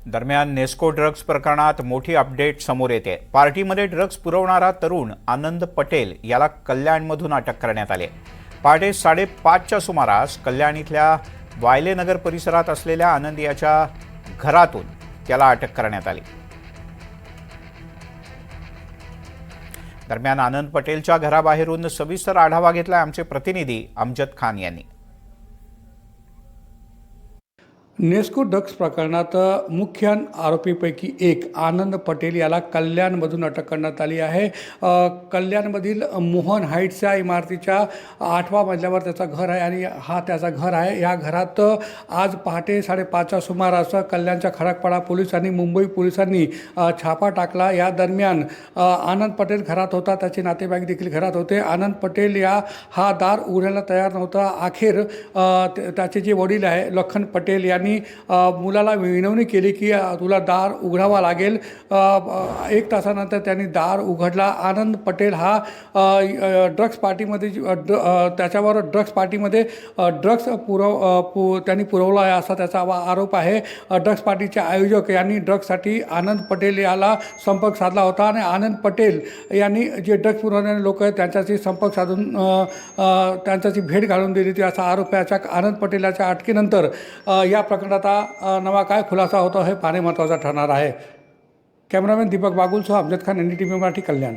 दरम्यान नेस्को ड्रग्ज प्रकरणात मोठी अपडेट समोर येते। पार्टीमध्ये ड्रग्ज पुरवणारा तरुण आनंद पटेल याला कल्याणमधून अटक करण्यात आली। पहाटे 5:30च्या सुमारास कल्याण इथल्या वायलेनगर परिसरात असलेल्या आनंद याच्या घरातून त्याला अटक करण्यात आली। दरम्यान आनंद पटेलच्या घराबाहेरून सविस्तर आढावा घेतला आमचे प्रतिनिधी अमजद खान यांनी। नेस्को ड्रग्ज प्रकरणात मुख्य आरोपीपैकी एक आनंद पटेल याला कल्याणमधून अटक करण्यात आली आहे। कल्याणमधील मोहन हाईट्सच्या इमारतीच्या 8व्या मजल्यावर त्याचं घर आहे आणि हा त्याचा घर आहे। या घरात आज पहाटे 5:30च्या सुमारास कल्याणच्या खडकपाडा पोलीस आणि मुंबई पोलिसांनी छापा टाकला। या दरम्यान आनंद पटेल घरात होता, त्याचे नातेवाईक देखील घरात होते। आनंद पटेल हा दार उघडायला तयार नव्हता। अखेर त्याचे जे वडील आहे लखन पटेल यांनी मुलाला विनवणी केली की तुला दार उघडावा लागेल। 1 तासानंतर त्यांनी दार उघडला। आनंद पटेल हा ड्रग्ज पार्टीमध्ये त्याच्यावर ड्रग्ज पार्टीमध्ये ड्रग्ज त्यांनी पुरवला आहे असा त्याचा आरोप आहे। ड्रग्ज पार्टीचे आयोजक यांनी ड्रग्जसाठी आनंद पटेल याला संपर्क साधला होता आणि आनंद पटेल यांनी जे ड्रग्ज पुरवणारे लोक आहेत त्यांच्याशी संपर्क साधून त्यांच्याशी भेट घालून दिली होती असा आरोप आहे। आनंद पटेल याच्या अटकेनंतर या प्रकरणात नवा काय खुलासा होतो हे पाहणे महत्त्वाचा ठरणार आहे। कॅमेरामॅन दीपक बागुलसह अमजद खान, NDTV मराठी, कल्याण।